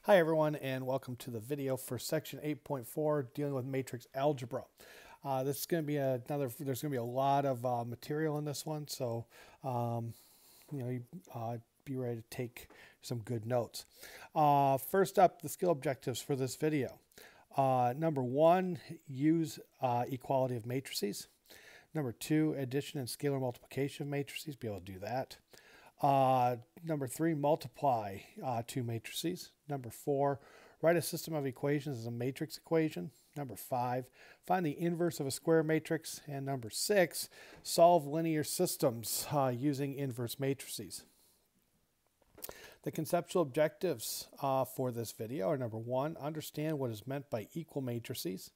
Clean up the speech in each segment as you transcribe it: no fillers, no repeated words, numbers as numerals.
Hi everyone, and welcome to the video for section 8.4 dealing with matrix algebra. This is going to be there's going to be a lot of material in this one, so be ready to take some good notes. First up, the skill objectives for this video. Number 1, use equality of matrices. Number 2, addition and scalar multiplication of matrices, be able to do that. Number 3, multiply two matrices. Number 4, write a system of equations as a matrix equation. Number 5, find the inverse of a square matrix. And number 6, solve linear systems using inverse matrices. The conceptual objectives for this video are: number 1, understand what is meant by equal matrices.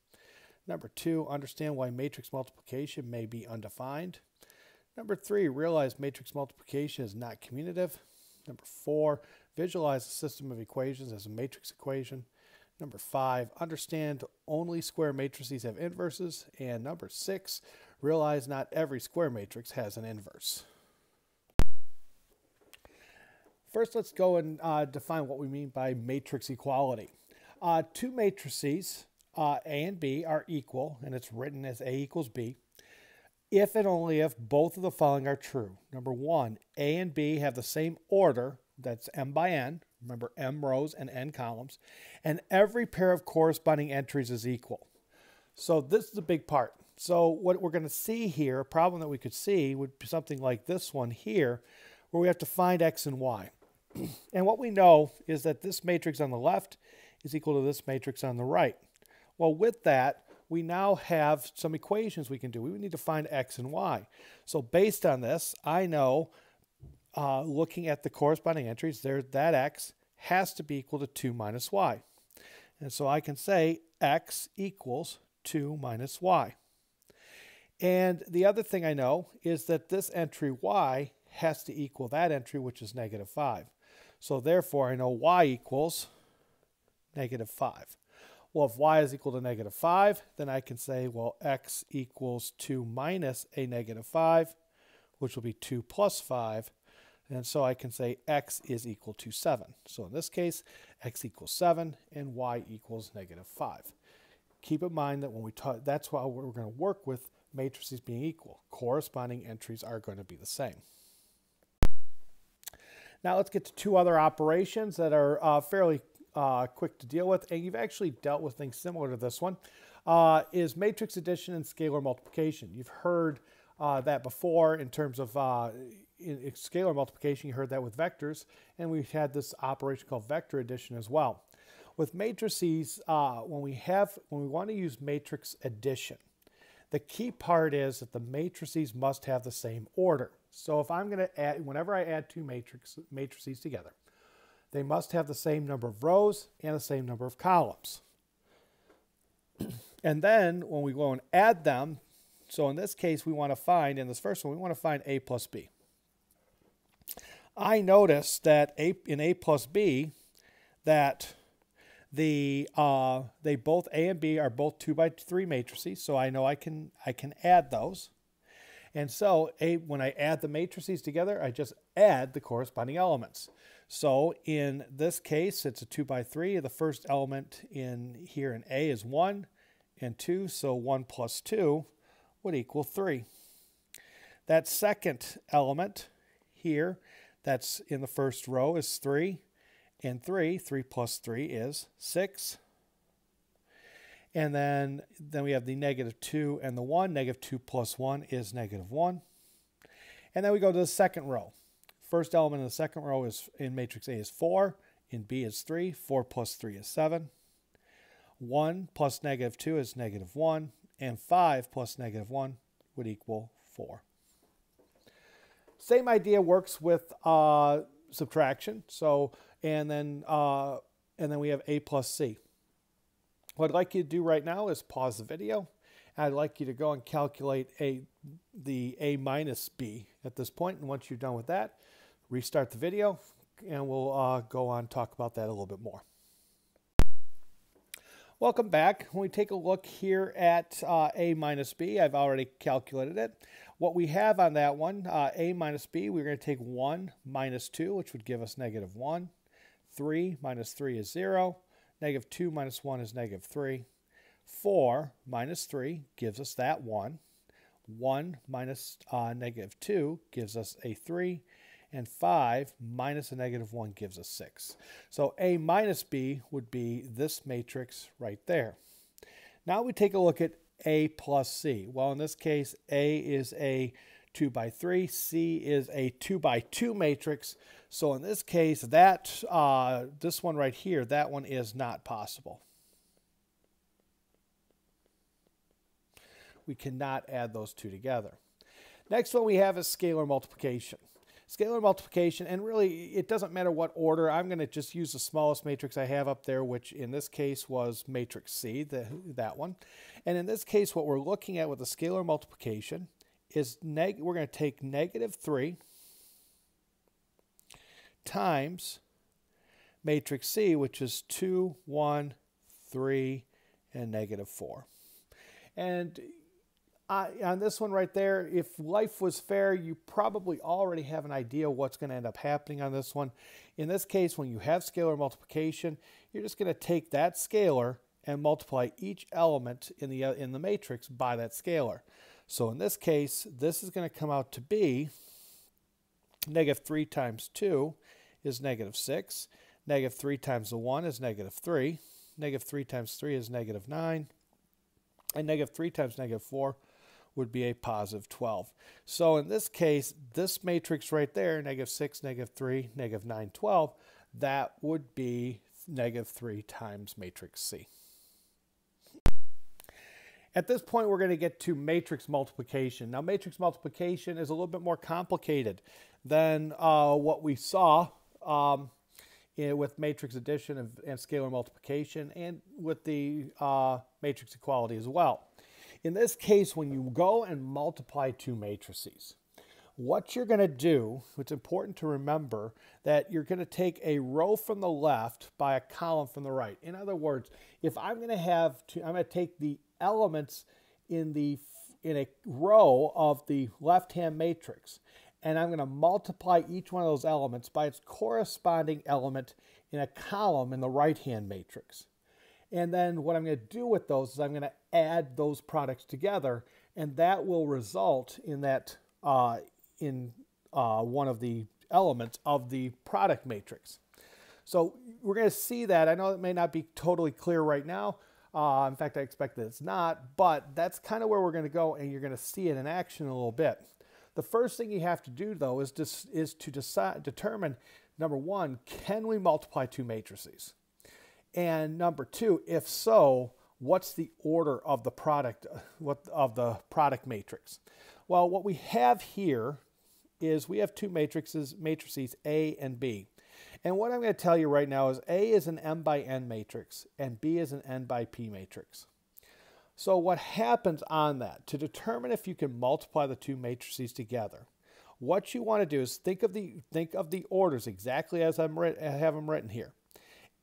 Number 2, understand why matrix multiplication may be undefined. Number 3, realize matrix multiplication is not commutative. Number 4, visualize a system of equations as a matrix equation. Number 5, understand only square matrices have inverses. And number 6, realize not every square matrix has an inverse. First, let's go and define what we mean by matrix equality. Two matrices, A and B, are equal, and it's written as A equals B, if and only if both of the following are true. Number 1, A and B have the same order, that's m by n, remember m rows and n columns, and every pair of corresponding entries is equal. So this is the big part. So what we're going to see here, a problem that we could see would be something like this one here, where we have to find x and y. And what we know is that this matrix on the left is equal to this matrix on the right. Well, with that, we now have some equations we can do. We need to find x and y. So based on this, I know, looking at the corresponding entries, that x has to be equal to 2 minus y. And so I can say x equals 2 minus y. And the other thing I know is that this entry y has to equal that entry, which is negative 5. So therefore, I know y equals negative 5. Well, if y is equal to negative 5, then I can say, well, x equals 2 minus a negative 5, which will be 2 plus 5. And so I can say x is equal to 7. So in this case, x equals 7 and y equals negative 5. Keep in mind that when we talk, that's why we're going to work with matrices being equal. Corresponding entries are going to be the same. Now let's get to two other operations that are fairly quick to deal with, and you've actually dealt with things similar to this one, is matrix addition and scalar multiplication. You've heard that before in terms of in scalar multiplication. You heard that with vectors, and we've had this operation called vector addition as well. With matrices, when we want to use matrix addition, the key part is that the matrices must have the same order. So if I'm going to add, whenever I add two matrices together, they must have the same number of rows and the same number of columns. And then when we go and add them, so in this case we want to find, in this first one, we want to find a plus b. I notice that in a plus b, that they both a and b are both 2 by 3 matrices, so I know I can add those. And so when I add the matrices together, I just add the corresponding elements. So in this case, it's a 2 by 3. The first element in here in A is 1 and 2, so 1 plus 2 would equal 3. That second element here, that's in the first row, is 3 and 3. 3 plus 3 is 6. And then we have the negative 2 and the 1. Negative 2 plus 1 is negative 1. And then we go to the second row. First element in the second row is in matrix A is 4. In B is 3. 4 plus 3 is 7. 1 plus negative 2 is negative 1. And 5 plus negative 1 would equal 4. Same idea works with subtraction. So and then we have A plus C. What I'd like you to do right now is pause the video. I'd like you to go and calculate the A minus B at this point. And once you're done with that, restart the video, and we'll go on and talk about that a little bit more. Welcome back. When we take a look here at A minus B, I've already calculated it. What we have on that one, A minus B, we're going to take 1 minus 2, which would give us negative 1. 3 minus 3 is 0. Negative 2 minus 1 is negative 3. 4 minus 3 gives us that 1. 1 minus negative 2 gives us a 3. And 5 minus a negative 1 gives us 6. So A minus B would be this matrix right there. Now we take a look at A plus C. Well, in this case, A is a 2 by 3, C is a 2 by 2 matrix. So in this case, that this one right here, that one is not possible. We cannot add those two together. Next one we have is scalar multiplication. Scalar multiplication, and really it doesn't matter what order. I'm going to just use the smallest matrix I have up there, which in this case was matrix C, that one. And in this case, what we're looking at with the scalar multiplication is we're going to take negative 3 times matrix C, which is 2, 1, 3, and negative 4. And on this one right there, if life was fair, you probably already have an idea what's going to end up happening on this one. In this case, when you have scalar multiplication, you're just going to take that scalar and multiply each element in the matrix by that scalar. So in this case, this is going to come out to be negative 3 times 2 is negative 6. Negative 3 times the 1 is negative 3. Negative 3 times 3 is negative 9. And negative 3 times negative 4 would be a positive 12. So in this case, this matrix right there, negative 6, negative 3, negative 9, 12, that would be negative 3 times matrix C. At this point, we're going to get to matrix multiplication. Now, matrix multiplication is a little bit more complicated than what we saw with matrix addition and scalar multiplication, and with the matrix equality as well. In this case, when you go and multiply two matrices, what you're going to do, it's important to remember that you're going to take a row from the left by a column from the right. In other words, if I'm going to take the elements in a row of the left-hand matrix, and I'm going to multiply each one of those elements by its corresponding element in a column in the right-hand matrix. And then what I'm going to do with those is I'm going to add those products together, and that will result in that one of the elements of the product matrix. So we're going to see that. I know it may not be totally clear right now. In fact, I expect that it's not, but that's kind of where we're going to go, and you're going to see it in action a little bit. The first thing you have to do, though, is to determine, number one, can we multiply two matrices? And number two, if so, what's the order of the product matrix? Well, what we have here is we have two matrices A and B. And what I'm going to tell you right now is A is an M by N matrix and B is an N by P matrix. So what happens on that, to determine if you can multiply the two matrices together, what you want to do is think of the orders exactly as I have them written here.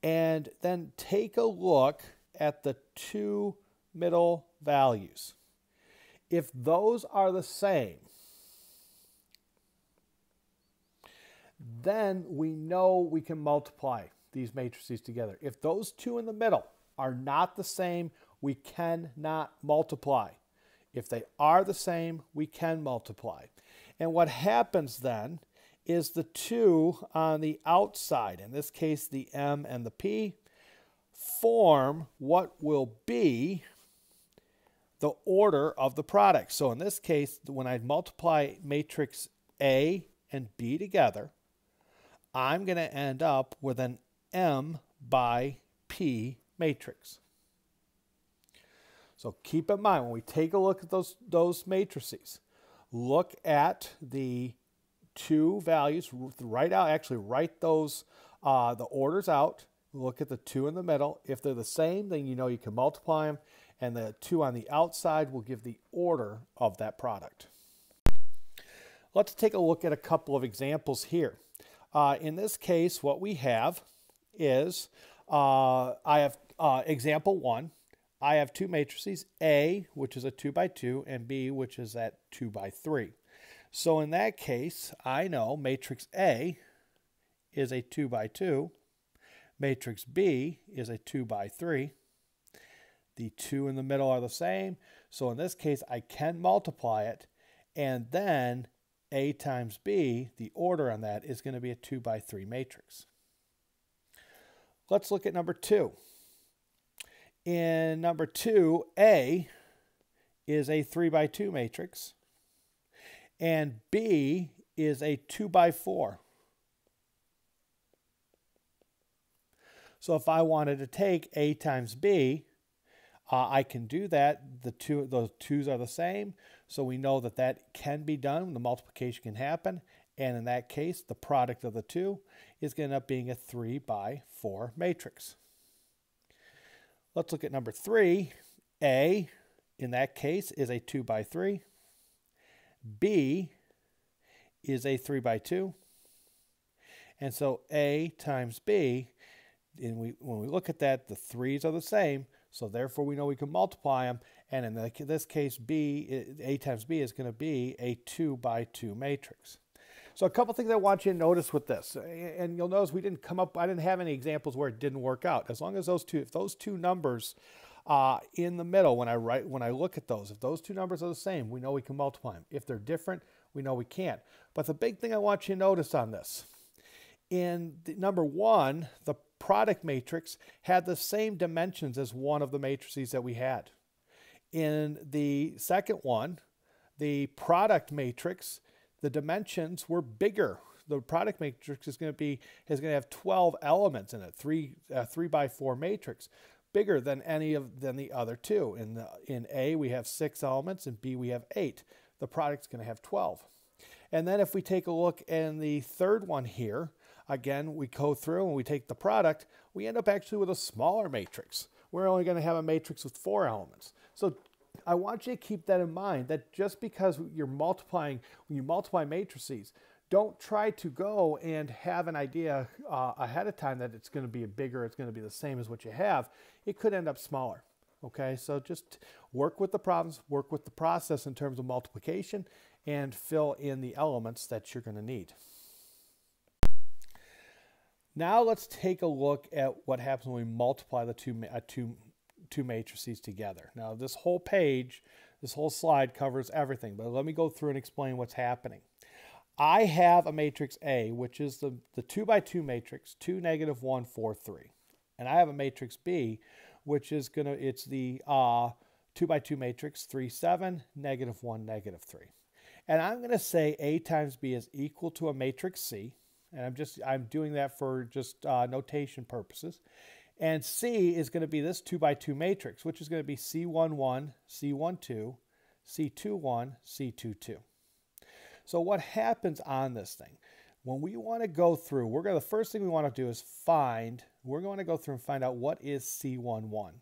And then take a look at the two middle values. If those are the same, then we know we can multiply these matrices together. If those two in the middle are not the same, we cannot multiply. If they are the same, we can multiply. And what happens then is the two on the outside, in this case the M and the P, form what will be the order of the product. So in this case, when I multiply matrix A and B together, I'm going to end up with an M by P matrix. So keep in mind, when we take a look at those matrices, look at the two values, write those, the orders out, look at the two in the middle. If they're the same, then you know you can multiply them, and the two on the outside will give the order of that product. Let's take a look at a couple of examples here. In this case, what we have is, I have example 1. I have two matrices, A, which is a 2 by 2, and B, which is at 2 by 3. So in that case, I know matrix A is a 2 by 2, Matrix B is a 2 by 3. The 2 in the middle are the same. So in this case, I can multiply it. And then A times B, the order on that is going to be a 2 by 3 matrix. Let's look at number 2. In number 2, A is a 3 by 2 matrix. And B is a 2 by 4. So if I wanted to take A times B, I can do that. Those 2's are the same. So we know that that can be done. The multiplication can happen. And in that case, the product of the 2 is going to end up being a 3 by 4 matrix. Let's look at number 3. A, in that case, is a 2 by 3. B is a 3 by 2. And so A times B, and when we look at that, the 3's are the same. So therefore, we know we can multiply them. And in this case, A times B is going to be a 2 by 2 matrix. So a couple things I want you to notice with this. And you'll notice I didn't have any examples where it didn't work out. As long as if those two numbers in the middle, when I look at those, if those two numbers are the same, we know we can multiply them. If they're different, we know we can't. But the big thing I want you to notice on this, in number 1, the product matrix had the same dimensions as one of the matrices that we had. In the second one, the product matrix, the dimensions were bigger. The product matrix is going to have 12 elements in it, 3 by 4 matrix, bigger than the other two. In A we have 6 elements, in B we have 8. The product's going to have 12. And then if we take a look in the third one here, again, we go through and we take the product, we end up actually with a smaller matrix. We're only going to have a matrix with 4 elements. So I want you to keep that in mind, that just because when you multiply matrices, don't try to go and have an idea ahead of time that it's going to be bigger, it's going to be the same as what you have. It could end up smaller. Okay, so just work with the problems, work with the process in terms of multiplication, and fill in the elements that you're going to need. Now let's take a look at what happens when we multiply the two matrices together. Now this whole page, this whole slide covers everything, but let me go through and explain what's happening. I have a matrix A, which is the 2 by 2 matrix, 2, -1, 4, 3. And I have a matrix B, which is it's the 2 by 2 matrix, 3, 7, -1, -3. And I'm going to say A times B is equal to a matrix C. And I'm doing that for just notation purposes. And C is going to be this 2 by 2 matrix, which is going to be C11, C12, C21, C22. So what happens on this thing? When we want to go through, the first thing we want to do is we're going to go through and find out what is C11.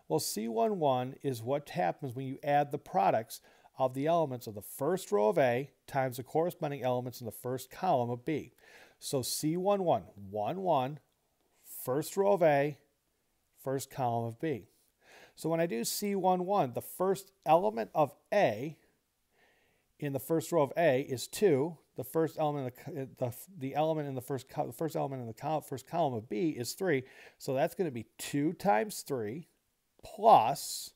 Well, C11 is what happens when you add the products of the elements of the first row of A times the corresponding elements in the first column of B. So C11, 1, 1, first row of A, first column of B. So when I do C11, the first element of A in the first row of A is 2. The first element in the first column of B is 3. So that's going to be 2 times 3 plus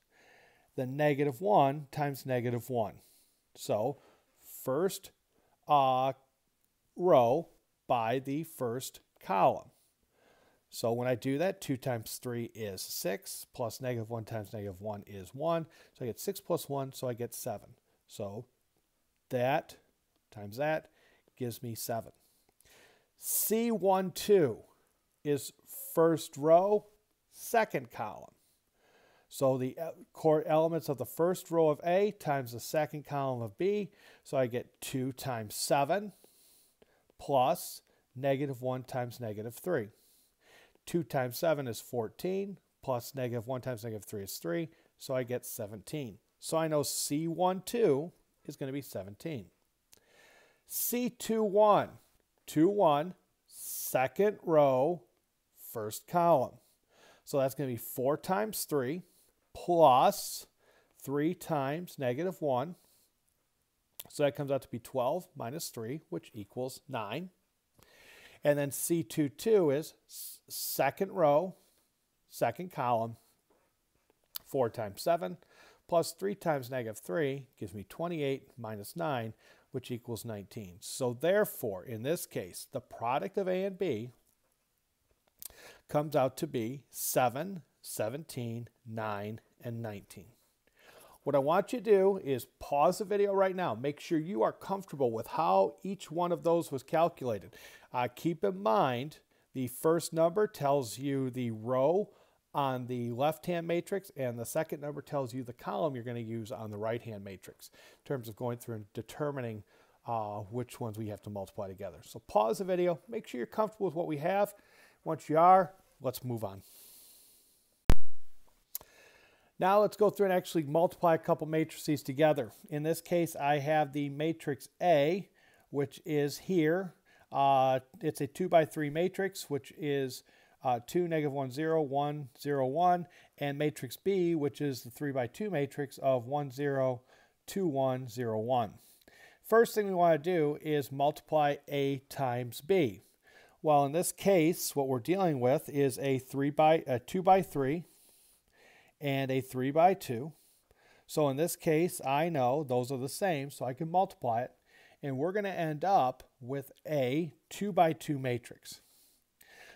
the -1 times -1. So first row by the first column. So when I do that, 2 times 3 is 6, plus -1 times -1 is 1. So I get 6 plus 1, so I get 7. So that times that gives me 7. C12 is first row, second column. So the core elements of the first row of A times the second column of B. So I get 2 times 7 plus -1 times -3. 2 times 7 is 14, plus -1 times -3 is 3, so I get 17. So I know C12 is going to be 17. C21, 2, 1, second row, first column. So that's going to be 4 times 3 plus 3 times -1. So that comes out to be 12 minus 3, which equals 9. And then C22 is second row, second column, 4 times 7, plus 3 times -3 gives me 28 minus 9, which equals 19. So therefore, in this case, the product of A and B comes out to be 7, 17, 9, and 19. What I want you to do is pause the video right now. Make sure you are comfortable with how each one of those was calculated. Keep in mind, the first number tells you the row on the left-hand matrix, and the second number tells you the column you're going to use on the right-hand matrix in terms of going through and determining which ones we have to multiply together. So pause the video. Make sure you're comfortable with what we have. Once you are, let's move on. Now let's go through and actually multiply a couple matrices together. In this case, I have the matrix A, which is here. It's a 2 by 3 matrix, which is 2, -1, 0, 1, 0, 1, and matrix B, which is the 3 by 2 matrix of 1, 0, 2, 1, 0, 1. First thing we want to do is multiply A times B. Well, in this case, what we're dealing with is a 2 by 3 and a 3 by 2. So in this case, I know those are the same, so I can multiply it. And we're going to end up with a 2 by 2 matrix.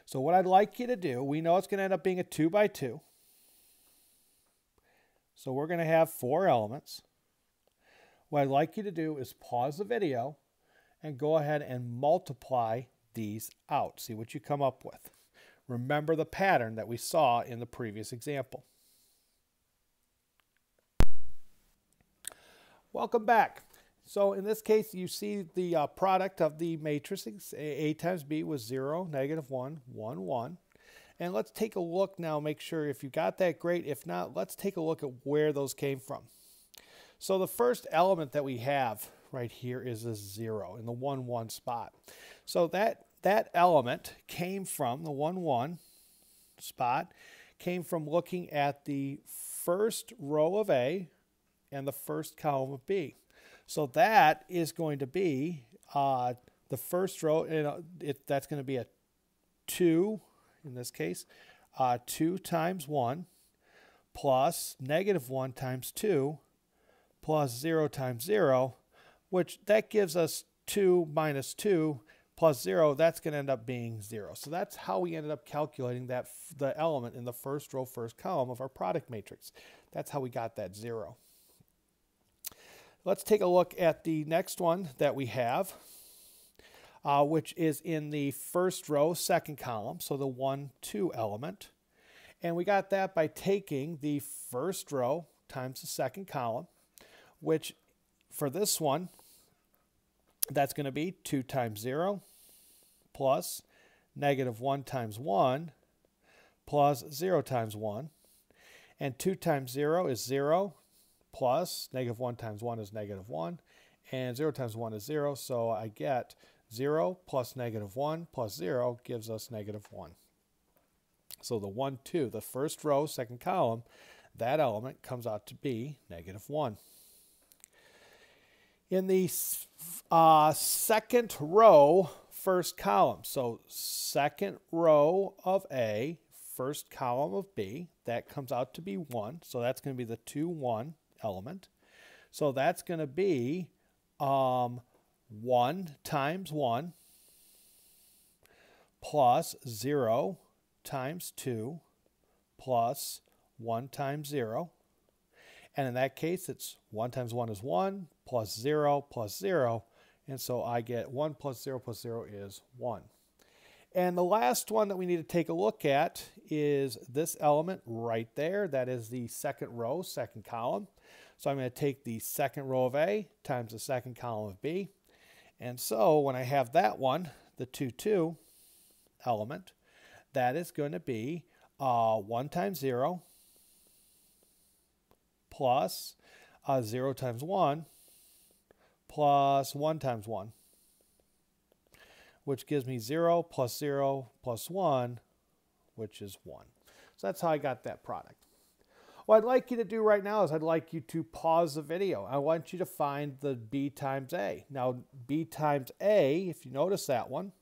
So what I'd like you to do, we know it's going to end up being a 2 by 2. So we're going to have 4 elements. What I'd like you to do is pause the video and go ahead and multiply these out. See what you come up with. Remember the pattern that we saw in the previous example. Welcome back. So in this case, you see the product of the matrices. A times B was 0, -1, 1, 1. And let's take a look now, make sure if you got that, great. If not, let's take a look at where those came from. So the first element that we have right here is a 0 in the 1, 1 spot. So that element came from the 1, 1 spot, came from looking at the first row of A and the first column of B. So that is going to be the first row, that's going to be a 2, in this case, 2 times 1 plus -1 times 2 plus 0 times 0, which that gives us 2 minus 2 plus 0. That's going to end up being 0. So that's how we ended up calculating that the element in the first row, first column of our product matrix. That's how we got that 0. Let's take a look at the next one that we have, which is in the first row, second column, so the 1, 2 element. And we got that by taking the first row times the second column, which for this one, that's going to be 2 times 0 plus -1 times 1 plus 0 times 1. And 2 times 0 is 0. Plus -1 times 1 is -1, and 0 times 1 is 0, so I get 0 plus -1 plus 0 gives us -1. So the 1, 2, the first row, second column, that element comes out to be -1. In the second row, first column, so second row of A, first column of B, that comes out to be 1, so that's going to be the 2, 1 element. So that's going to be 1 times 1 plus 0 times 2 plus 1 times 0. And in that case, it's 1 times 1 is 1 plus 0 plus 0. And so I get 1 plus 0 is 1. And the last one that we need to take a look at is this element right there. That is the second row, second column. So I'm going to take the second row of A times the second column of B. And so when I have that one, the 2, 2 element, that is going to be 1 times 0 plus 0 times 1 plus 1 times 1. Which gives me 0 plus 1, which is 1. So that's how I got that product. What I'd like you to do right now is I'd like you to pause the video. I want you to find the B times A. Now, B times A, if you notice that one,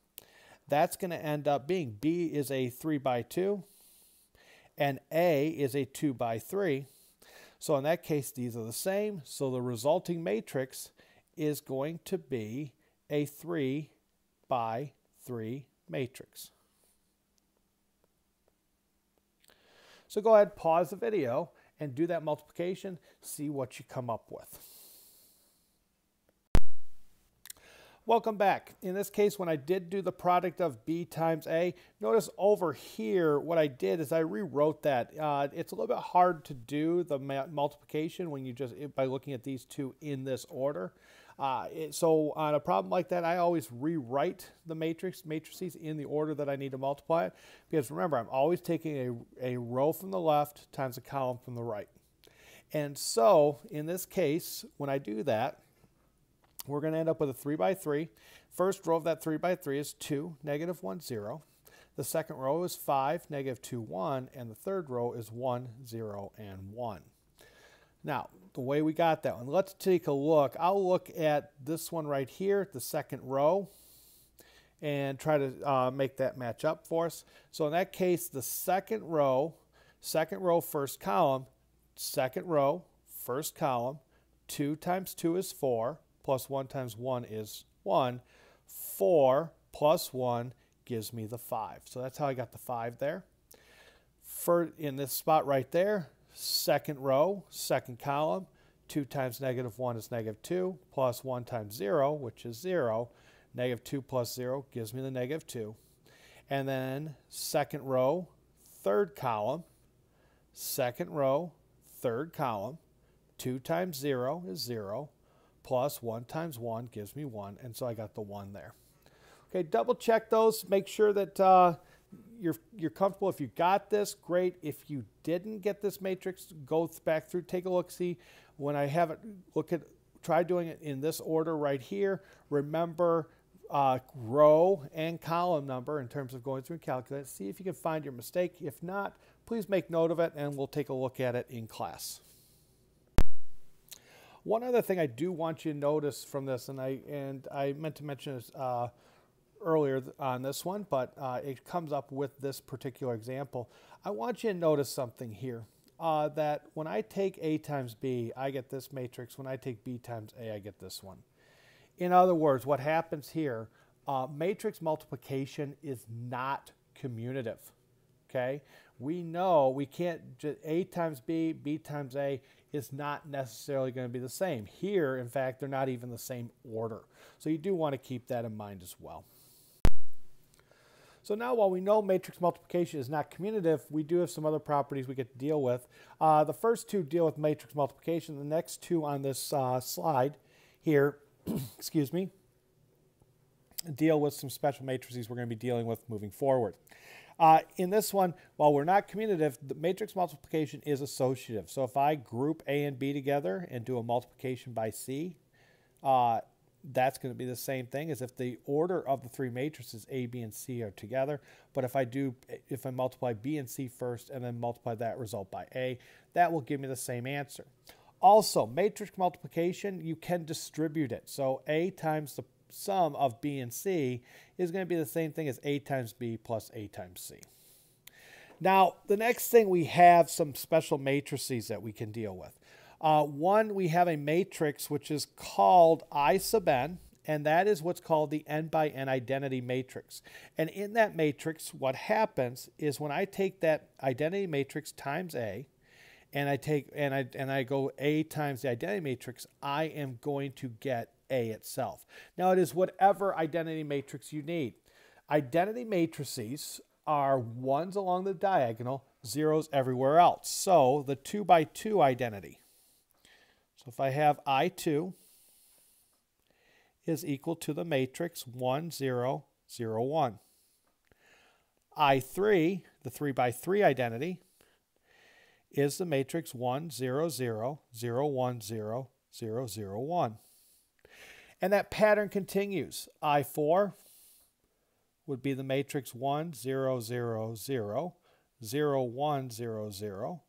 that's going to end up being B is a 3 by 2 and A is a 2 by 3. So in that case, these are the same. So the resulting matrix is going to be a 3 by 3 matrix. So go ahead, pause the video, and do that multiplication, see what you come up with. Welcome back. In this case, when I did do the product of B times A, notice over here what I did is I rewrote that. It's a little bit hard to do the multiplication when you just by looking at these two in this order. So on a problem like that, I always rewrite the matrices in the order that I need to multiply it. Because remember, I'm always taking a row from the left times a column from the right. And so in this case, when I do that, we're going to end up with a 3 by 3. First row of that 3 by 3 is 2, negative 1, 0. The second row is 5, negative 2, 1. And the third row is 1, 0, and 1. Now, the way we got that one, let's take a look. I'll look at this one right here, the second row, and try to make that match up for us. So in that case, the second row, first column, second row, first column, 2 times 2 is 4, plus 1 times 1 is 1. 4 plus 1 gives me the 5. So that's how I got the 5 there. In this spot right there, second row, second column, 2 times negative 1 is negative 2, plus 1 times 0, which is 0. Negative 2 plus 0 gives me the negative 2. And then second row, third column, second row, third column, 2 times 0 is 0, plus 1 times 1 gives me 1, and so I got the 1 there. Okay, double check those, make sure that you're comfortable. If you got this, great. If you didn't get this matrix, go back through, take a look, see. When I have it, try doing it in this order right here. Remember row and column number in terms of going through and calculate. See if you can find your mistake. If not, please make note of it and we'll take a look at it in class. One other thing I do want you to notice from this, and I meant to mention this earlier on this one, but it comes up with this particular example. I want you to notice something here, that when I take A times B, I get this matrix. When I take B times A, I get this one. In other words, what happens here, matrix multiplication is not commutative. Okay? We know we can't, A times B, B times A is not necessarily going to be the same. Here, in fact, they're not even the same order. So you do want to keep that in mind as well. So now while we know matrix multiplication is not commutative, we do have some other properties we get to deal with. The first two deal with matrix multiplication. The next two on this slide here, excuse me, deal with some special matrices we're going to be dealing with moving forward. In this one, while we're not commutative, the matrix multiplication is associative. So if I group A and B together and do a multiplication by C, that's going to be the same thing as if the order of the three matrices A, B, and C are together. But if I multiply B and C first and then multiply that result by A, that will give me the same answer. Also, matrix multiplication, you can distribute it. So A times the sum of B and C is going to be the same thing as A times B plus A times C. Now, the next thing, we have some special matrices that we can deal with. One, we have a matrix which is called I sub n, and that is what's called the n by n identity matrix. And in that matrix, what happens is when I take that identity matrix times A, and I go A times the identity matrix, I am going to get A itself. Now, it is whatever identity matrix you need. Identity matrices are ones along the diagonal, zeros everywhere else. So the 2 by 2 identity. So if I have I2 is equal to the matrix 1, 0, 0, 1. I3, the 3 by 3 identity, is the matrix 1, 0, 0, 0, 1, 0, 0, 0, 1. And that pattern continues. I4 would be the matrix 1, 0, 0, 0, 0, 1, 0, 0,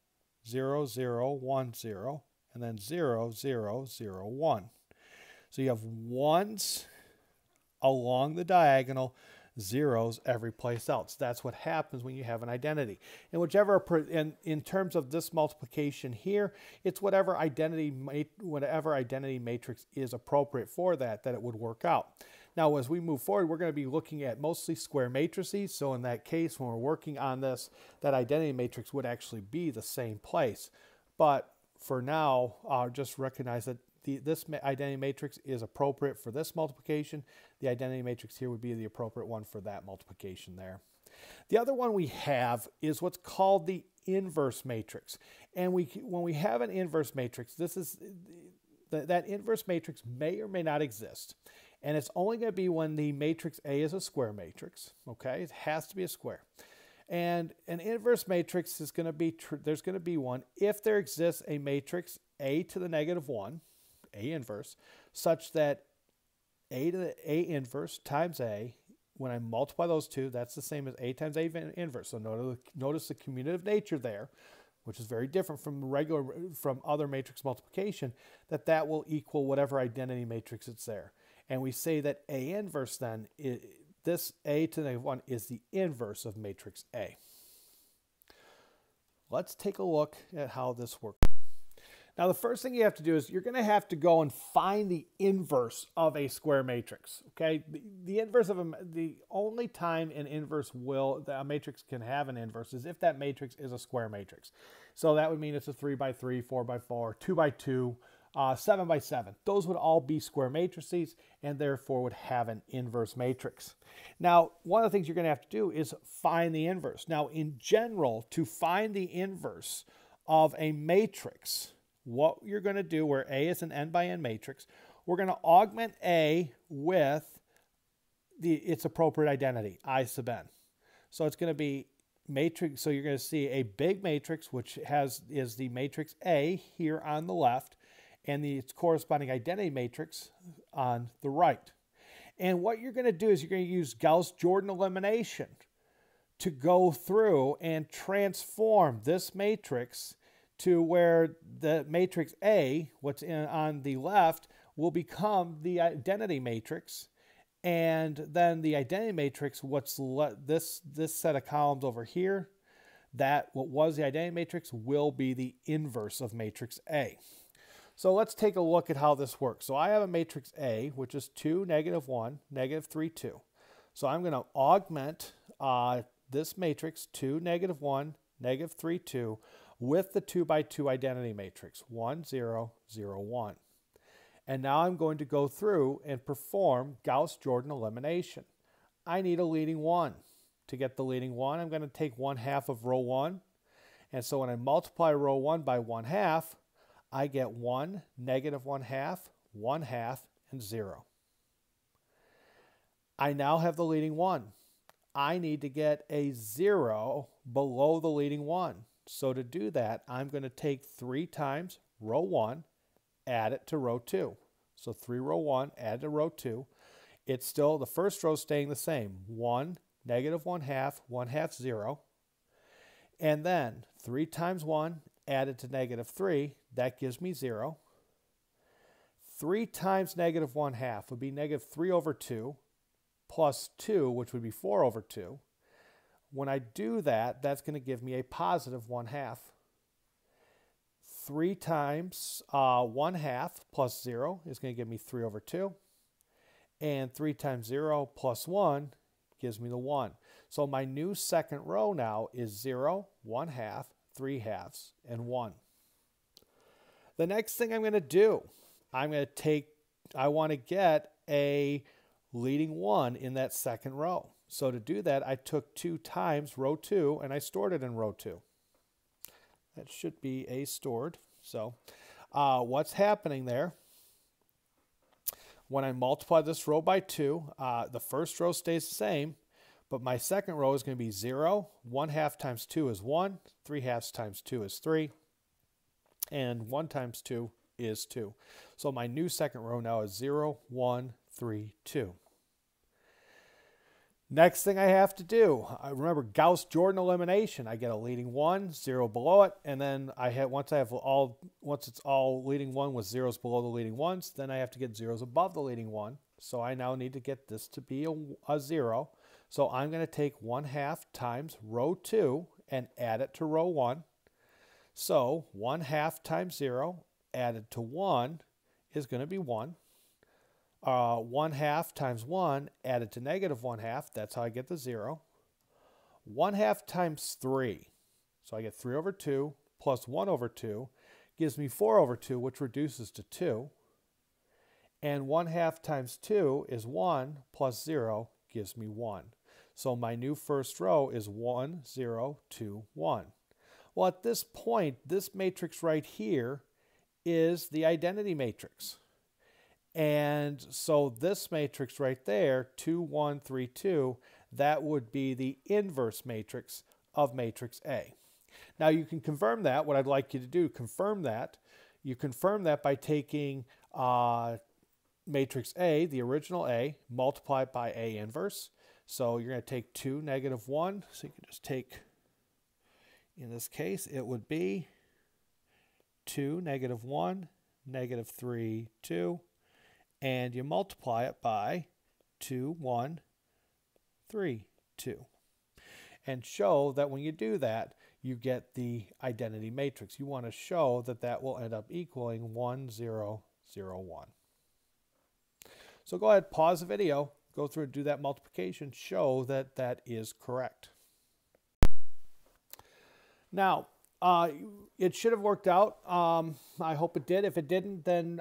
0, 0, 1, 0, and then 0, 0, 0, 1. So you have ones along the diagonal, zeros every place else. That's what happens when you have an identity. And whichever, in terms of this multiplication here, it's whatever identity matrix is appropriate for that it would work out. Now, as we move forward, we're going to be looking at mostly square matrices. So in that case, when we're working on this, that identity matrix would actually be the same place. But for now, just recognize that this identity matrix is appropriate for this multiplication. The identity matrix here would be the appropriate one for that multiplication there. The other one we have is what's called the inverse matrix. And when we have an inverse matrix, that inverse matrix may or may not exist. And it's only going to be when the matrix A is a square matrix. Okay, it has to be a square. And an inverse matrix is going to be, there's going to be one if there exists a matrix A to the negative 1, A inverse, such that A to the A inverse times A, when I multiply those two, that's the same as A times A inverse. So notice the commutative nature there, which is very different from other matrix multiplication, that will equal whatever identity matrix it's there. And we say that A inverse then, this A to the negative 1 is the inverse of matrix A. Let's take a look at how this works. Now, the first thing you have to do is you're going to have to go and find the inverse of a square matrix. Okay, the inverse of the only time an inverse a matrix can have an inverse is if that matrix is a square matrix. So that would mean it's a 3 by 3, 4 by 4, 2 by 2, 7 by 7. Those would all be square matrices and therefore would have an inverse matrix. Now, one of the things you're going to have to do is find the inverse. Now, in general, to find the inverse of a matrix, what you're going to do, where A is an n by n matrix, we're going to augment A with its appropriate identity, I sub n. So it's going to be matrix. So you're going to see a big matrix, which is the matrix A here on the left, and its corresponding identity matrix on the right. And what you're going to do is you're going to use Gauss-Jordan elimination to go through and transform this matrix to where the matrix A, what's on the left, will become the identity matrix. And then the identity matrix, this set of columns over here, that what was the identity matrix will be the inverse of matrix A. So let's take a look at how this works. So I have a matrix A, which is 2, negative 1, negative 3, 2. So I'm going to augment this matrix, 2, negative 1, negative 3, 2, with the 2 by 2 identity matrix, 1, 0, 0, 1. And now I'm going to go through and perform Gauss-Jordan elimination. I need a leading 1. To get the leading 1, I'm going to take 1/2 of row 1. And so when I multiply row 1 by 1/2, I get 1, negative 1/2, 1/2, and 0. I now have the leading 1. I need to get a 0 below the leading 1. So to do that, I'm going to take 3 times row 1, add it to row 2. So 3 row 1, add to row 2. It's still, the first row staying the same. 1, negative 1/2, 1/2, 0. And then 3 times 1, added to negative 3, that gives me 0. 3 times negative 1/2 would be negative 3 over 2, plus 2, which would be 4 over 2. When I do that, that's going to give me a positive 1/2. 3 times 1/2 plus 0 is going to give me 3 over 2. And 3 times 0 plus 1 gives me the 1. So my new second row now is 0, 1/2, 3/2, and 1. The next thing I'm going to do, I want to get a leading 1 in that second row. So to do that, I took 2 times row 2 and I stored it in row 2. That should be a stored. So what's happening there? When I multiply this row by 2, the first row stays the same, but my second row is going to be 0. 1/2 times 2 is 1. 3/2 times 2 is 3. And 1 times 2 is 2. So my new second row now is 0, 1, 3, 2. Next thing I have to do, I remember Gauss-Jordan elimination. I get a leading 1, 0 below it, and then once it's all leading 1 with zeros below the leading 1s, then I have to get zeros above the leading 1. So I now need to get this to be a 0. So I'm going to take 1/2 times row 2 and add it to row 1. So 1/2 times 0 added to 1 is going to be 1. 1/2 times 1 added to -1/2, that's how I get the 0. 1/2 times 3, so I get 3 over 2 plus 1 over 2 gives me 4 over 2, which reduces to 2. And 1/2 times 2 is 1 plus 0 gives me 1. So my new first row is 1, 0, 2, 1. Well, at this point, this matrix right here is the identity matrix. And so this matrix right there, 2, 1, 3, 2, that would be the inverse matrix of matrix A. Now you can confirm that. What I'd like you to do, confirm that. You confirm that by taking matrix A, the original A, multiply it by A inverse. So you're going to take 2, -1. So you can just take, in this case, it would be 2, -1, -3, 2. And you multiply it by 2, 1, 3, 2. And show that when you do that, you get the identity matrix. You want to show that that will end up equaling 1, 0, 0, 1. So go ahead, pause the video, go through and do that multiplication, show that that is correct. Now, it should have worked out. I hope it did. If it didn't, then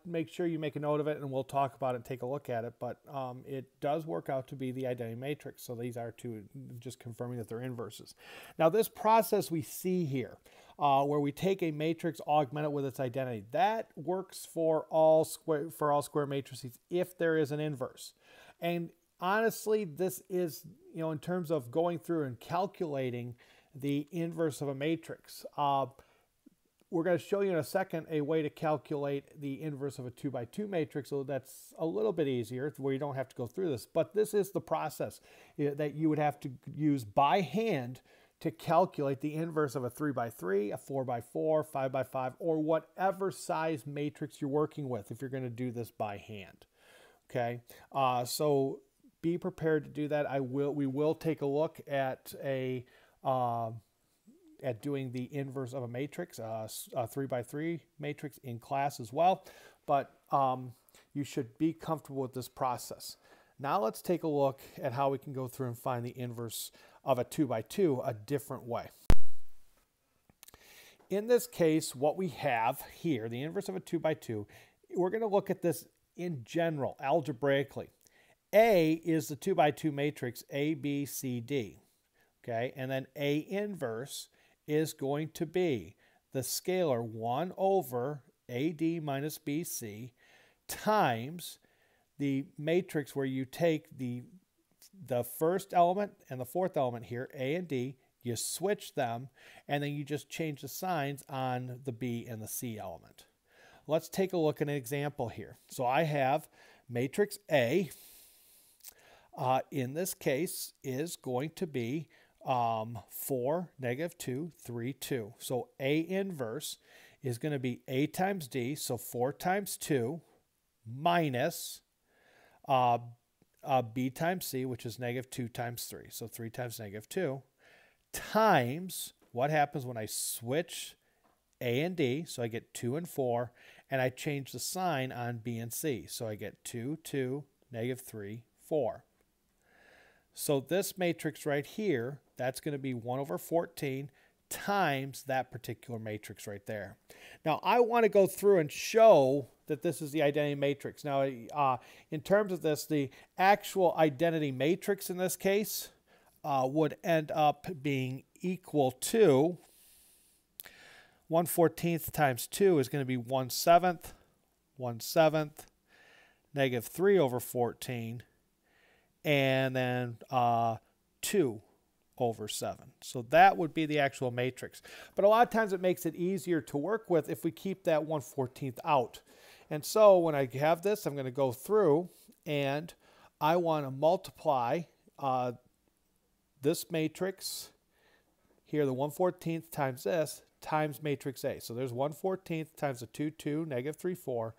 make sure you make a note of it and we'll talk about it and take a look at it. But it does work out to be the identity matrix. So these are two, just confirming that they're inverses. Now this process we see here, where we take a matrix, augment it with its identity, that works for all square matrices if there is an inverse. And honestly, this is, in terms of going through and calculating the inverse of a matrix. We're going to show you in a second a way to calculate the inverse of a 2 by 2 matrix, so that's a little bit easier where you don't have to go through this. But this is the process that you would have to use by hand to calculate the inverse of a 3 by 3, a 4 by 4, 5 by 5, or whatever size matrix you're working with if you're going to do this by hand. Okay, so be prepared to do that. We will take a look at doing the inverse of a matrix, a 3 by 3 matrix in class as well. But you should be comfortable with this process. Now let's take a look at how we can go through and find the inverse of a 2 by 2 a different way. In this case, what we have here, the inverse of a 2 by 2, we're going to look at this in general, algebraically. A is the 2 by 2 matrix A, B, C, D. Okay, and then A inverse is going to be the scalar 1 over AD minus BC times the matrix where you take the first element and the fourth element here, A and D, you switch them, and then you just change the signs on the B and the C element. Let's take a look at an example here. So I have matrix A, in this case, is going to be 4, -2, 3, 2. So A inverse is going to be A times D, so 4 times 2, minus B times C, which is -2 times 3. So 3 times -2, times what happens when I switch A and D, so I get 2 and 4, and I change the sign on B and C. So I get 2, 2, -3, 4. So this matrix right here, that's going to be 1 over 14 times that particular matrix right there. Now, I want to go through and show that this is the identity matrix. Now, in terms of this, the actual identity matrix in this case would end up being equal to 1/14 times 2 is going to be 1/7, 1/7, -3 over 14, and then 2 over 7. So that would be the actual matrix. But a lot of times it makes it easier to work with if we keep that 1/14 out. And so when I have this, I'm going to go through and I want to multiply this matrix here, the 1/14 times this, times matrix A. So there's 1/14 times the 2, 2, -3, 4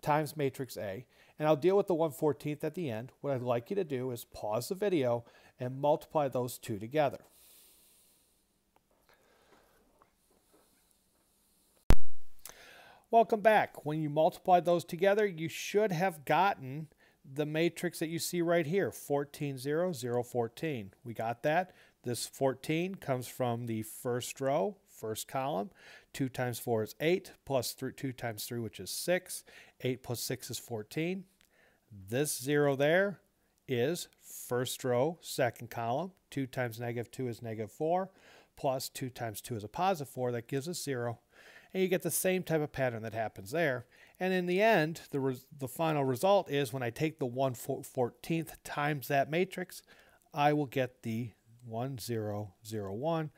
times matrix A. And I'll deal with the 1/14 at the end. What I'd like you to do is pause the video and multiply those two together. Welcome back. When you multiply those together, you should have gotten the matrix that you see right here, 14, 0, 0, 14. We got that. This 14 comes from the first row, first column. 2 times 4 is 8, plus 2 times 3, which is 6. 8 plus 6 is 14. This 0 there is first row, second column. 2 times -2 is -4, plus 2 times 2 is a positive 4. That gives us 0. And you get the same type of pattern that happens there. And in the end, the final result is when I take the 1/14 times that matrix, I will get the 1, 0, 0, 1.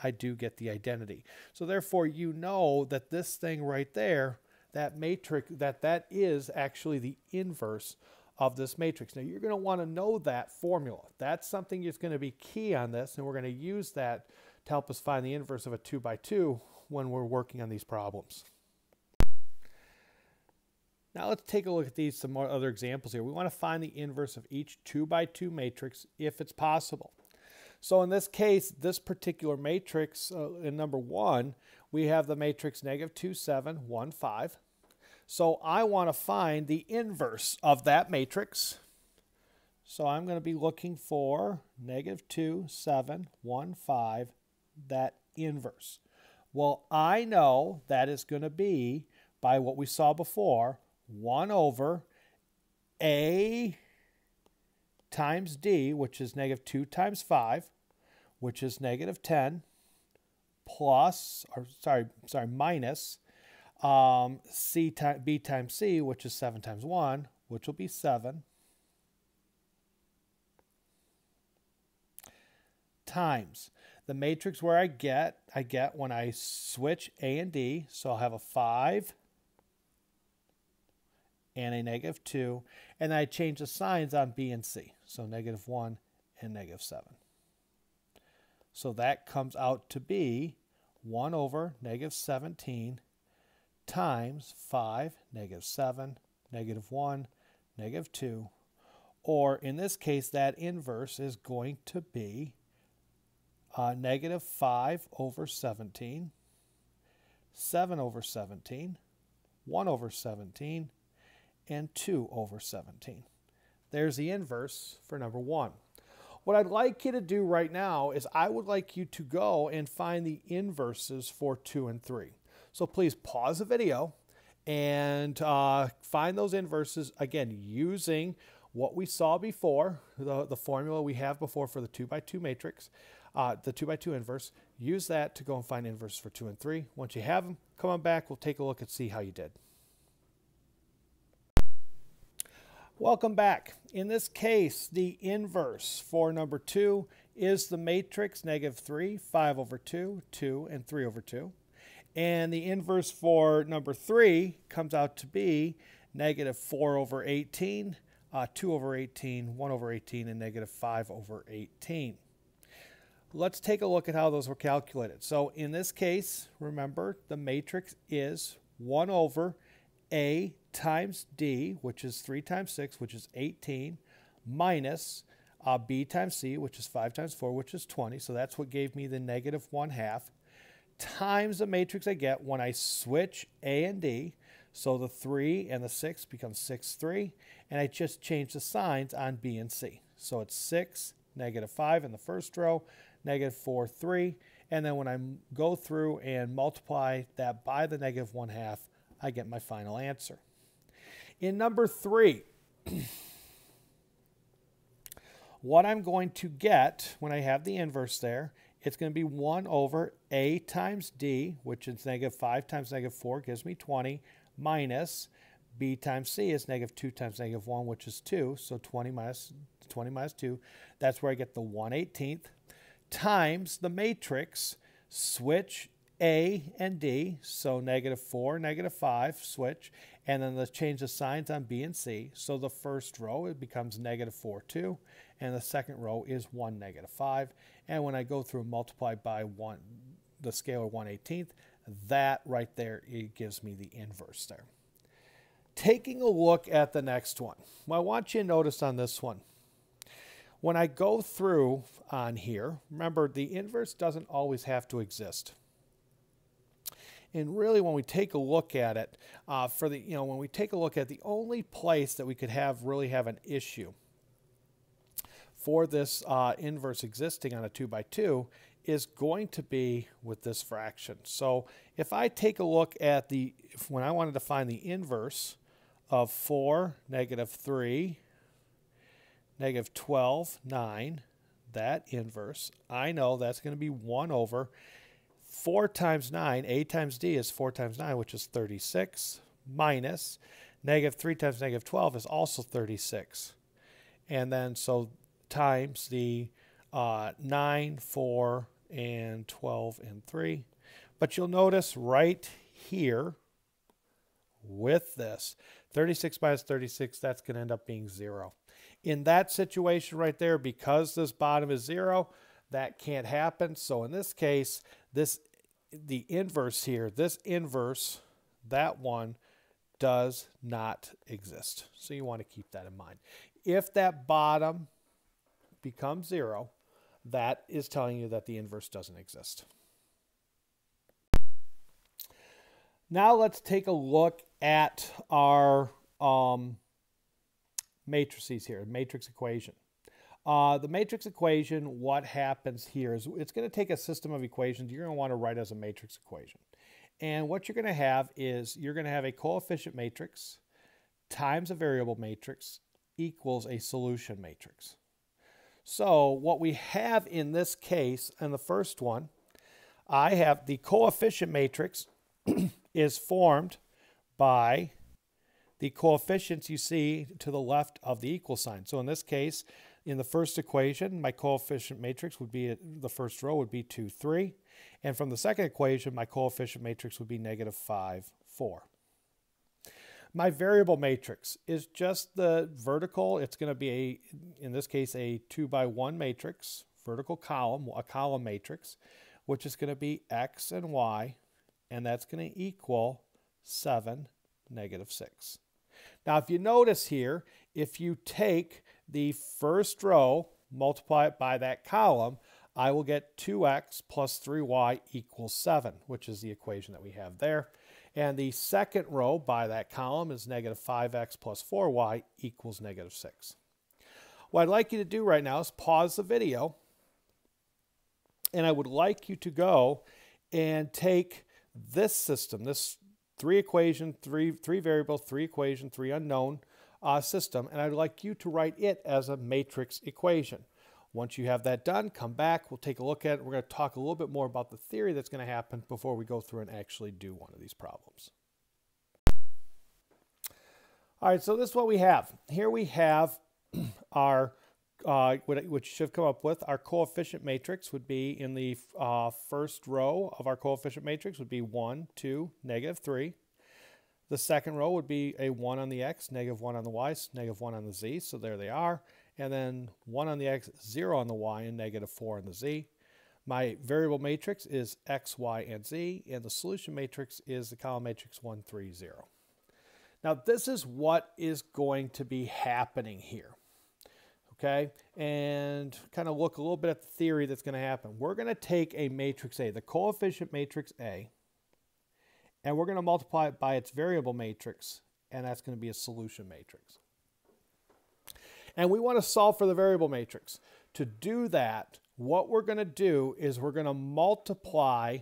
I do get the identity. So therefore, you know that this thing right there, that matrix, that is actually the inverse of this matrix. Now, you're going to want to know that formula. That's something that's going to be key on this, and we're going to use that to help us find the inverse of a 2 by 2 when we're working on these problems. Now let's take a look at some more other examples here. We want to find the inverse of each 2 by 2 matrix if it's possible. So in this case, this particular matrix in number 1, we have the matrix -2, 7, 1, 5. So I want to find the inverse of that matrix. So I'm going to be looking for -2, 7, 1, 5, that inverse. Well, I know that is going to be, by what we saw before, 1 over A times D, which is -2 times 5, which is -10, plus, minus B times C, which is 7 times 1, which will be 7, times the matrix where I get when I switch A and D, so I'll have a 5 and a -2, and I change the signs on B and C, so -1 and -7. So that comes out to be 1 over -17 times 5, -7, -1, -2, or in this case, that inverse is going to be -5 over 17, 7 over 17, 1 over 17, and 2 over 17. There's the inverse for number 1. What I'd like you to do right now is I would like you to go and find the inverses for 2 and 3. So please pause the video and find those inverses, again, using what we saw before, the formula we have before for the 2 by 2 matrix, the 2 by 2 inverse. Use that to go and find inverses for 2 and 3. Once you have them, come on back. We'll take a look and see how you did. Welcome back. In this case, the inverse for number 2 is the matrix -3, 5 over 2, 2, and 3 over 2. And the inverse for number 3 comes out to be -4 over 18, 2 over 18, 1 over 18, and -5 over 18. Let's take a look at how those were calculated. So in this case, remember, the matrix is 1 over A times D, which is 3 times 6, which is 18, minus B times C, which is 5 times 4, which is 20. So that's what gave me the -1/2, times the matrix I get when I switch A and D. So the 3 and the 6 become 6, 3, and I just change the signs on B and C. So it's 6, -5 in the first row, -4, 3, and then when I go through and multiply that by the -1/2, I get my final answer. In number 3, what I'm going to get when I have the inverse there, it's going to be 1 over A times D, which is -5 times -4 gives me 20, minus B times C is -2 times -1, which is 2, so 20 minus 2, that's where I get the 1/18th, times the matrix, switch A and D, so -4, -5, switch, and then let's change the signs on B and C. So the first row, it becomes -4, 2, and the second row is 1, -5. And when I go through and multiply by 1, the scalar 1/18th, that right there, it gives me the inverse there. taking a look at the next one, what I want you to notice on this one, when I go through on here, remember the inverse doesn't always have to exist. And really, when we take a look at it, when we take a look at the only place that we could really have an issue for this inverse existing on a 2 by 2 is going to be with this fraction. So if I take a look at when I wanted to find the inverse of 4, -3, -12, 9, that inverse, I know that's going to be 1 over 4 times 9, a times d is 4 times 9, which is 36, minus -3 times -12 is also 36. And then so times the 9, 4, and 12, and 3. But you'll notice right here with this, 36 minus 36, that's going to end up being 0. In that situation right there, because this bottom is 0, that can't happen. So in this case, the inverse here, this inverse, that one does not exist. So you want to keep that in mind. If that bottom becomes 0, that is telling you that the inverse doesn't exist. Now let's take a look at our matrices here, matrix equation. The matrix equation, what happens here is it's going to take a system of equations you're going to want to write as a matrix equation. And what you're going to have is you're going to have a coefficient matrix times a variable matrix equals a solution matrix. So what we have in this case, in the first one, I have the coefficient matrix is formed by the coefficients you see to the left of the equal sign. So in this case, in the first equation, my coefficient matrix would be, the first row would be 2, 3. And from the second equation, my coefficient matrix would be -5, 4. My variable matrix is just the vertical. It's going to be, in this case, a 2 by 1 matrix, vertical column, a column matrix, which is going to be x and y, and that's going to equal 7, -6. Now, if you notice here, if you take the first row, multiply it by that column, I will get 2x plus 3y equals 7, which is the equation that we have there. And the second row by that column is -5x plus 4y equals -6. What I'd like you to do right now is pause the video, and I would like you to go and take this system, this 3 equation, 3 variable, 3 equation, 3 unknown system, and I'd like you to write it as a matrix equation. Once you have that done, come back, we'll take a look at it. We're going to talk a little bit more about the theory that's going to happen before we go through and actually do one of these problems. All right, so this is what we have. Here we have our, what you should have come up with, our coefficient matrix would be in the first row of our coefficient matrix would be 1, 2, -3. The second row would be a 1 on the x, -1 on the y, -1 on the z, so there they are. And then 1 on the x, 0 on the y, and -4 on the z. My variable matrix is x, y, and z, and the solution matrix is the column matrix 1, 3, 0. Now, this is what is going to be happening here, okay? And kind of look a little bit at the theory that's going to happen. We're going to take a matrix A, the coefficient matrix A, and we're going to multiply it by its variable matrix, and that's going to be a solution matrix. And we want to solve for the variable matrix. To do that, what we're going to do is we're going to multiply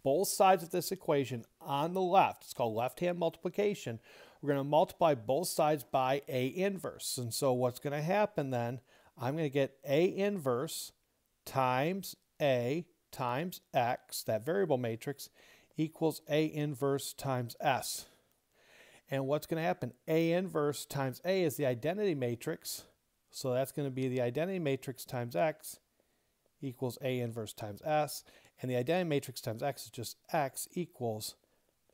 both sides of this equation on the left. It's called left-hand multiplication. We're going to multiply both sides by A inverse. And so what's going to happen then, I'm going to get A inverse times A times X, that variable matrix, equals A inverse times S. And what's going to happen? A inverse times A is the identity matrix. So that's going to be the identity matrix times X equals A inverse times S. And the identity matrix times X is just X equals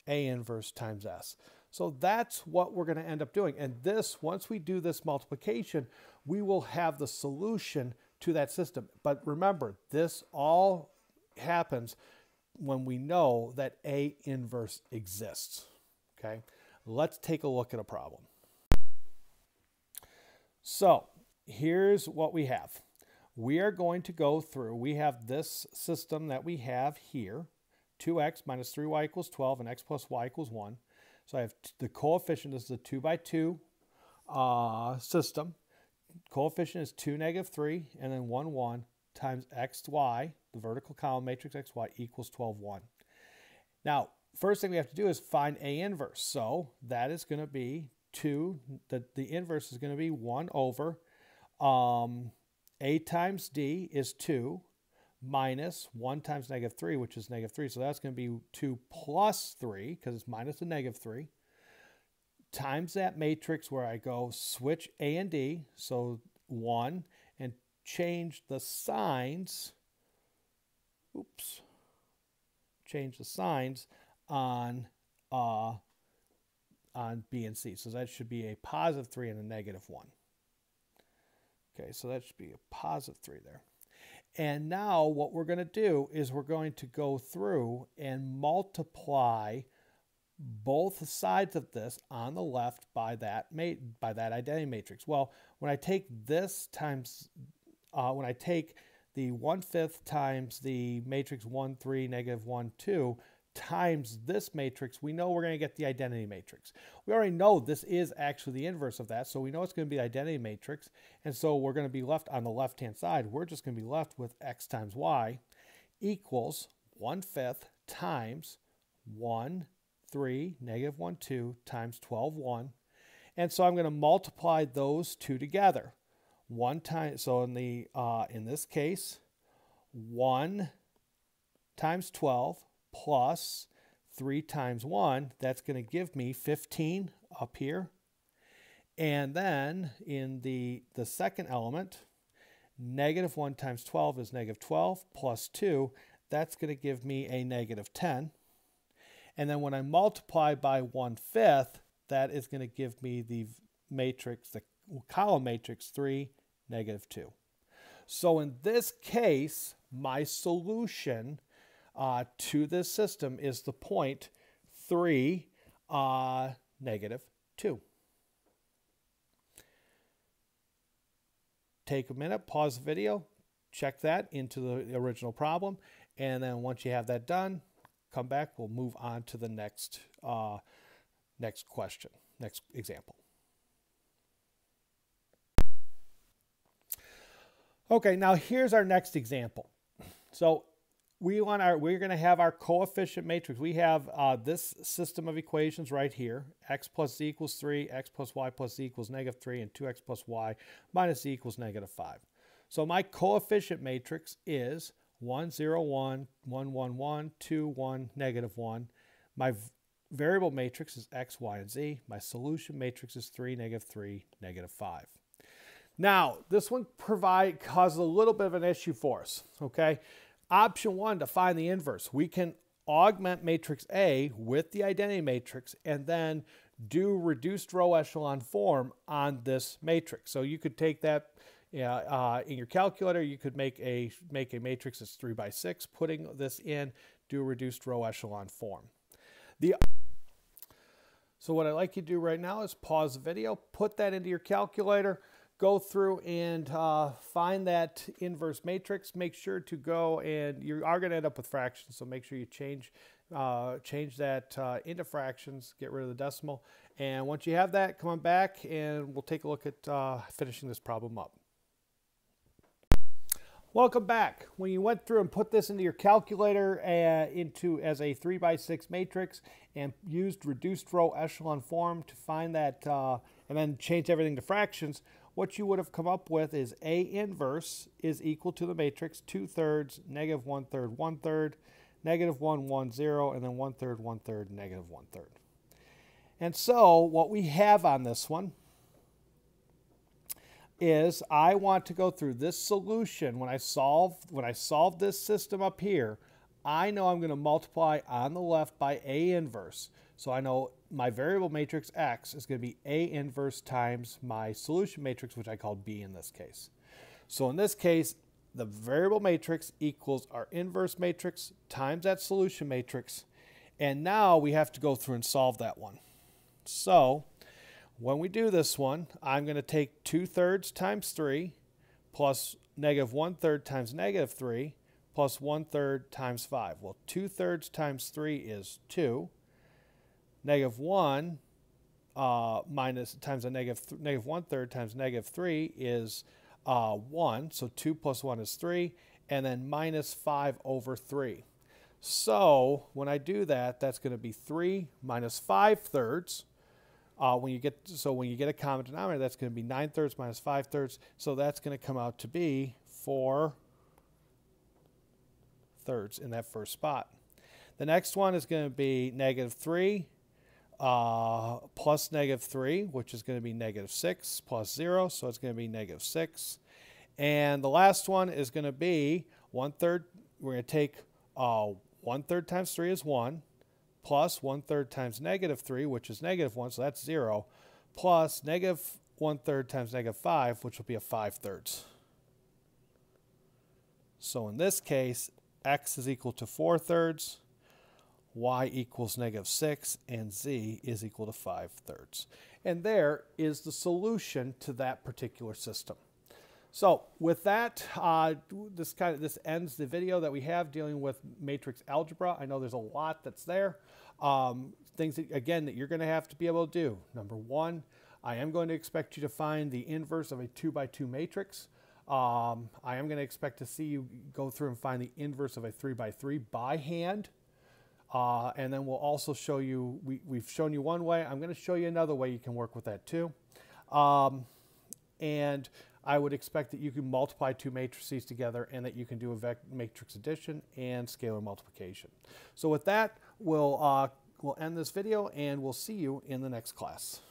A inverse times S. So that's what we're going to end up doing. And this, once we do this multiplication, we will have the solution to that system. But remember, this all happens when we know that A inverse exists. Okay? Let's take a look at a problem. So here's what we have. We are going to go through, we have this system that we have here, 2x minus 3y equals 12 and x plus y equals 1. So I have the coefficient, this is a 2 by 2 system. Coefficient is 2, negative 3, and then 1, 1 times xy, the vertical column matrix xy equals 12, 1. Now, first thing we have to do is find A inverse. So that is going to be 2, the inverse is going to be 1 over A times D is 2 minus 1 times negative 3, which is negative 3. So that's going to be 2 plus 3, because it's minus the negative 3, times that matrix where I go switch A and D, so 1, and change the signs, change the signs on B and C. So that should be a positive 3 and a negative 1. Okay, so that should be a positive 3 there. And now what we're going to do is we're going to go through and multiply both sides of this on the left by that identity matrix. Well, when I take this times, when I take the 1/5 times the matrix 1, 3, negative 1, 2 times this matrix, we know we're going to get the identity matrix. We already know this is actually the inverse of that, so we know it's going to be the identity matrix, and so we're going to be left on the left-hand side. We're just going to be left with x times y equals 1/5 times 1, 3, negative 1, 2 times 12, 1. And so I'm going to multiply those two together. So in this case, 1 times 12 plus 3 times 1, that's going to give me 15 up here. And then in the second element, negative 1 times 12 is negative 12 plus 2, that's going to give me a negative 10. And then when I multiply by 1/5, that is going to give me the matrix, the column matrix 3, negative 2. So in this case, my solution to this system is the point 3, negative 2. Take a minute, pause the video, check that into the original problem, and then once you have that done, come back, we'll move on to the next question, next example. Okay, now here's our next example. So we're going to have our coefficient matrix. We have this system of equations right here. X plus z equals 3, x plus y plus z equals negative 3, and 2x plus y minus z equals negative 5. So my coefficient matrix is 1, 0, 1, 1, 1, 1, 2, 1, negative 1. My variable matrix is x, y, and z. My solution matrix is 3, negative 3, negative 5. Now, this one causes a little bit of an issue for us, okay? Option 1, to find the inverse. We can augment matrix A with the identity matrix and then do reduced row echelon form on this matrix. So you could take that in your calculator, you could make a matrix that's 3 by 6, putting this in, do a reduced row echelon form. So what I'd like you to do right now is pause the video, put that into your calculator, go through and find that inverse matrix. Make sure to go, and you are going to end up with fractions, so make sure you change that into fractions, get rid of the decimal. And once you have that, come on back and we'll take a look at finishing this problem up. Welcome back. When you went through and put this into your calculator as a 3 by 6 matrix and used reduced row echelon form to find that and then change everything to fractions, what you would have come up with is A inverse is equal to the matrix 2/3, negative 1/3, 1/3, negative 1, 1, 0, and then 1/3, 1/3, negative 1/3. And so what we have on this one is I want to go through this solution. When I solve this system up here, I know I'm going to multiply on the left by A inverse. So I know my variable matrix X is going to be A inverse times my solution matrix, which I called B in this case. So in this case, the variable matrix equals our inverse matrix times that solution matrix. And now we have to go through and solve that one. So when we do this one, I'm going to take 2/3 times 3 plus negative 1/3 times negative 3 plus 1/3 times 5. Well, 2/3 times 3 is 2. Negative 1 minus times a negative 1/3 times negative 3 is 1. So 2 plus 1 is 3. And then minus 5 over 3. So when I do that, that's going to be 3 minus 5/3. When you get a common denominator, that's going to be 9/3 minus 5/3. So that's going to come out to be 4/3 in that first spot. The next one is going to be negative 3 plus negative 3, which is going to be negative 6 plus 0. So it's going to be negative 6. And the last one is going to be 1/3. We're going to take 1/3 times 3 is 1. Plus 1/3 times negative 3, which is negative 1, so that's 0, plus negative 1/3 times negative 5, which will be a 5/3. So in this case, x is equal to 4/3, y equals negative 6, and z is equal to 5/3. And there is the solution to that particular system. So with that, this ends the video that we have dealing with matrix algebra. I know there's a lot that's there. Things that, again, that you're going to have to be able to do. Number one, I am going to expect you to find the inverse of a 2x2 matrix. I am going to expect to see you go through and find the inverse of a 3x3 by hand. And then we'll also show you, we've shown you one way. I'm going to show you another way you can work with that too. And I would expect that you can multiply two matrices together and that you can do a matrix addition and scalar multiplication. So with that, we'll end this video and we'll see you in the next class.